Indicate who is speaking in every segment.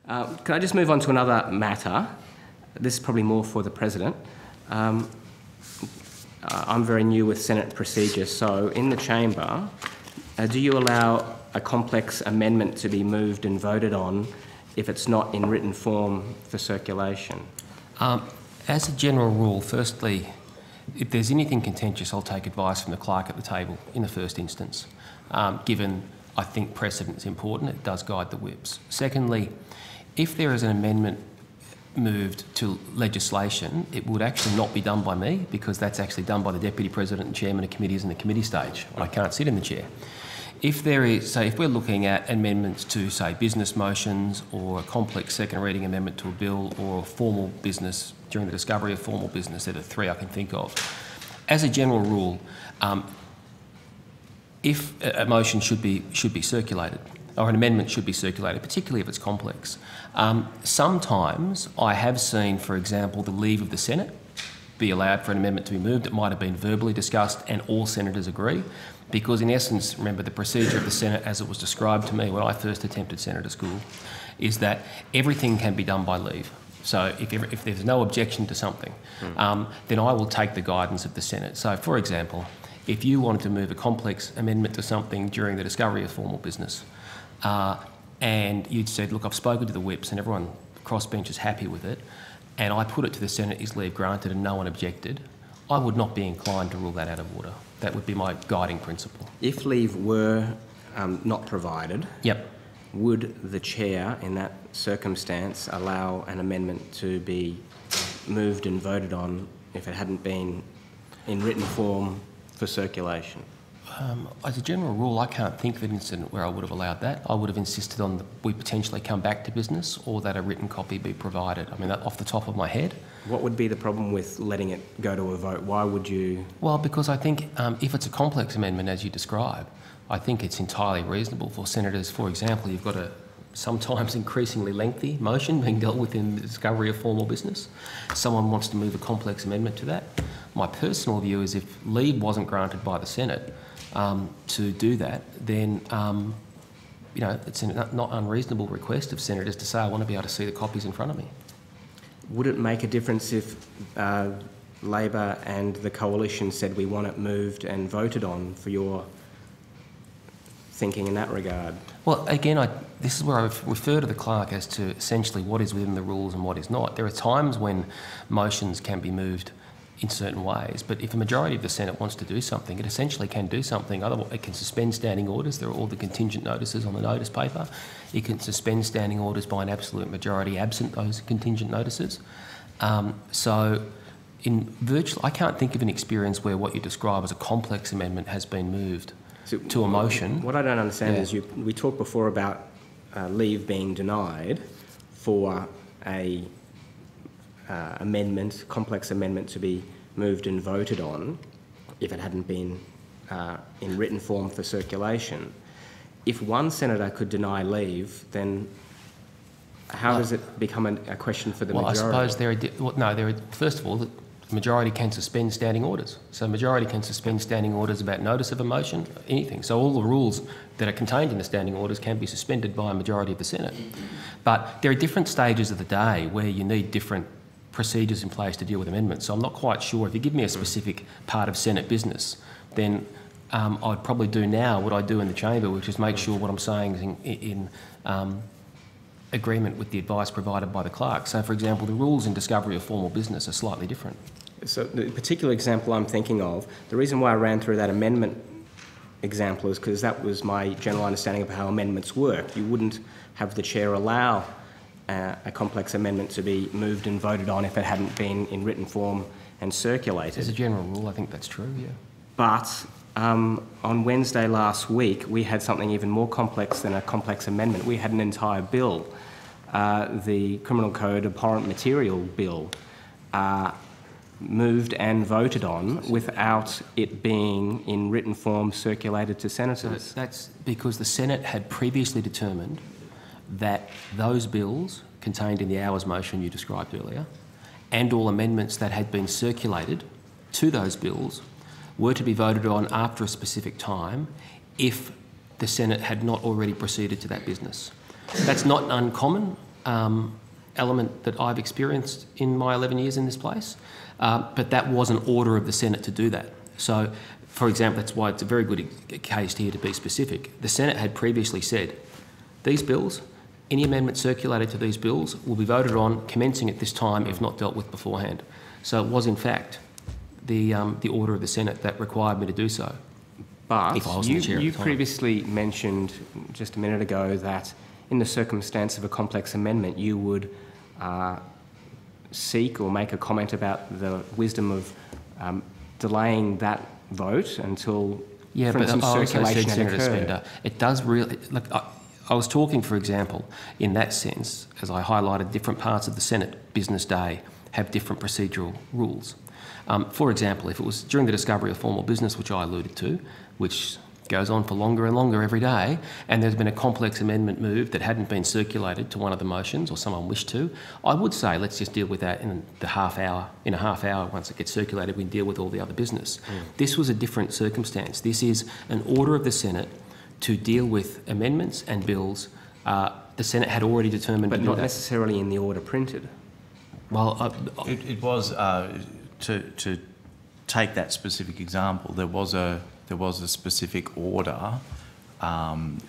Speaker 1: Can I just move on to another matter? This is probably more for the President. I'm very new with Senate procedures, so in the chamber, do you allow a complex amendment to be moved and voted on if it's not in written form for circulation?
Speaker 2: As a general rule, firstly, if there's anything contentious, I'll take advice from the clerk at the table in the first instance, given I think precedent is important. It does guide the whips. Secondly, if there is an amendment moved to legislation, it would actually not be done by me, because that's actually done by the Deputy President and Chairman of committees in the committee stage, and I can't sit in the chair. If there is, say, if we're looking at amendments to, say, business motions or a complex second reading amendment to a bill or a formal business during the discovery of formal business, there are three I can think of. As a general rule, if a motion should be circulated, or an amendment should be circulated, particularly if it's complex. Sometimes I have seen, for example, the leave of the Senate be allowed for an amendment to be moved. It might have been verbally discussed and all senators agree, because in essence, remember, the procedure of the Senate as it was described to me when I first attempted senator school is that everything can be done by leave. So if there's no objection to something, then I will take the guidance of the Senate. So, for example, if you wanted to move a complex amendment to something during the discovery of formal business, and you'd said, look, I've spoken to the whips and everyone crossbench is happy with it, and I put it to the Senate, is leave granted, and no one objected, I would not be inclined to rule that out of order. That would be my guiding principle.
Speaker 1: If leave were not provided,
Speaker 2: yep,
Speaker 1: would the chair in that circumstance allow an amendment to be moved and voted on if it hadn't been in written form for circulation?
Speaker 2: As a general rule, I can't think of an incident where I would have allowed that. I would have insisted on we potentially come back to business, or that a written copy be provided. I mean, that off the top of my head.
Speaker 1: What would be the problem with letting it go to a vote? Why would you?
Speaker 2: Well, because I think if it's a complex amendment, as you describe, I think it's entirely reasonable for senators. For example, you've got a sometimes increasingly lengthy motion being dealt with in the discovery of formal business. Someone wants to move a complex amendment to that. My personal view is if leave wasn't granted by the Senate to do that, then you know, it's a not unreasonable request of senators to say, I want to be able to see the copies in front of me.
Speaker 1: Would it make a difference if Labor and the Coalition said we want it moved and voted on, for your thinking in that regard?
Speaker 2: Well, again, this is where I refer to the clerk as to essentially what is within the rules and what is not. There are times when motions can be moved in certain ways, but if a majority of the Senate wants to do something, it essentially can do something. Otherwise, it can suspend standing orders. There are all the contingent notices on the notice paper. It can suspend standing orders by an absolute majority absent those contingent notices. So I can't think of an experience where what you describe as a complex amendment has been moved to a motion.
Speaker 1: What I don't understand is we talked before about leave being denied for a complex amendment to be moved and voted on if it hadn't been in written form for circulation. If one senator could deny leave, then how does it become a question for the majority?
Speaker 2: Well, I suppose first of all, the majority can suspend standing orders. So majority can suspend standing orders about notice of a motion, anything. So all the rules that are contained in the standing orders can be suspended by a majority of the Senate. But there are different stages of the day where you need different procedures in place to deal with amendments. So I'm not quite sure. If you give me a specific part of Senate business, then I'd probably do now what I do in the chamber, which is make sure what I'm saying is in agreement with the advice provided by the clerk. So, for example, the rules in discovery of formal business are slightly different.
Speaker 1: So the particular example I'm thinking of, the reason why I ran through that amendment example is because that was my general understanding of how amendments work. You wouldn't have the chair allow a complex amendment to be moved and voted on if it hadn't been in written form and circulated.
Speaker 2: As a general rule, I think that's true, yeah.
Speaker 1: But on Wednesday last week, we had something even more complex than a complex amendment. We had an entire bill, the Criminal Code Abhorrent Material Bill, moved and voted on without it being in written form circulated to senators.
Speaker 2: So that's because the Senate had previously determined that those bills contained in the hours motion you described earlier, and all amendments that had been circulated to those bills, were to be voted on after a specific time if the Senate had not already proceeded to that business. That's not uncommon element that I've experienced in my 11 years in this place, but that was an order of the Senate to do that. So, for example, that's why it's a very good case here to be specific. The Senate had previously said, these bills, any amendments circulated to these bills will be voted on commencing at this time if not dealt with beforehand. So it was in fact the order of the Senate that required me to do so.
Speaker 1: But
Speaker 2: if I wasn't the chair at
Speaker 1: you
Speaker 2: the time.
Speaker 1: previously mentioned just a minute ago that in the circumstance of a complex amendment you would seek or make a comment about the wisdom of delaying that vote until,
Speaker 2: yeah,
Speaker 1: for
Speaker 2: but
Speaker 1: instance,
Speaker 2: I also
Speaker 1: circulation
Speaker 2: said,
Speaker 1: had
Speaker 2: Senator
Speaker 1: occurred.
Speaker 2: Spender, it does really... Look, I was talking, for example, in that sense, as I highlighted, different parts of the Senate business day have different procedural rules. For example, if it was during the discovery of formal business, which I alluded to, which goes on for longer and longer every day, and there's been a complex amendment moved that hadn't been circulated to one of the motions or someone wished to, I would say let's just deal with that in a half hour. Once it gets circulated, we can deal with all the other business. This was a different circumstance. This is an order of the Senate to deal with amendments and bills. The Senate had already determined
Speaker 1: But
Speaker 2: to do
Speaker 1: not
Speaker 2: that.
Speaker 1: necessarily in the order printed.
Speaker 2: Well,
Speaker 3: It was to take that specific example. There was a specific order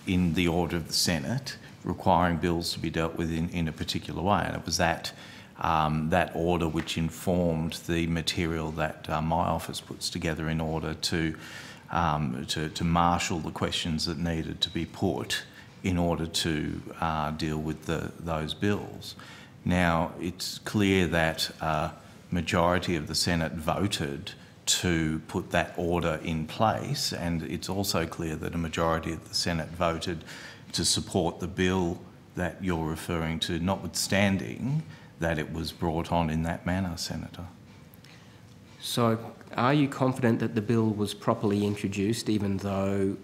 Speaker 3: in the order of the Senate requiring bills to be dealt with in a particular way, and it was that order which informed the material that my office puts together in order to marshal the questions that needed to be put in order to deal with those bills. Now, it's clear that a majority of the Senate voted to put that order in place, and it's also clear that a majority of the Senate voted to support the bill that you're referring to, notwithstanding that it was brought on in that manner, Senator.
Speaker 1: So are you confident that the bill was properly introduced, even though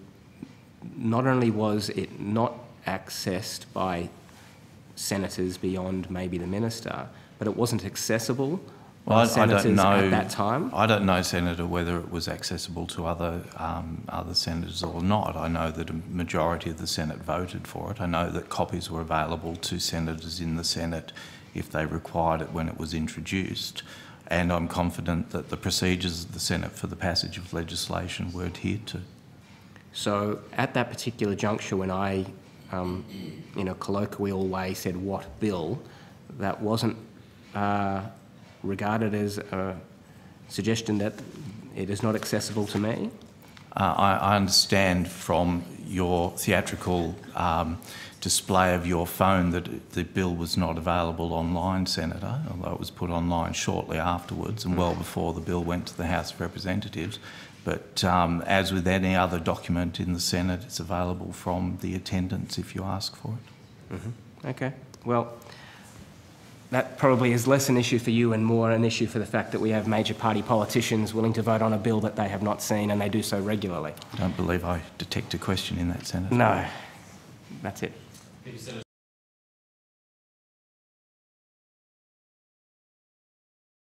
Speaker 1: not only was it not accessed by senators beyond maybe the minister, but it wasn't accessible by senators at that time?
Speaker 3: I don't know, Senator, whether it was accessible to other senators or not. I know that a majority of the Senate voted for it. I know that copies were available to senators in the Senate if they required it when it was introduced. And I'm confident that the procedures of the Senate for the passage of legislation were adhered to. So
Speaker 1: at that particular juncture, when I, in a colloquial way, said what bill, that wasn't regarded as a suggestion that it is not accessible to me?
Speaker 3: I understand from your theatrical display of your phone that the bill was not available online, Senator, although it was put online shortly afterwards and well before the bill went to the House of Representatives. But as with any other document in the Senate, it's available from the attendants if you ask for it.
Speaker 1: Mm-hmm. Okay. Well, that probably is less an issue for you and more an issue for the fact that we have major party politicians willing to vote on a bill that they have not seen, and they do so regularly.
Speaker 3: I don't believe I detect a question in that, Senator.
Speaker 1: No. That's it.
Speaker 4: Thank you, Senator.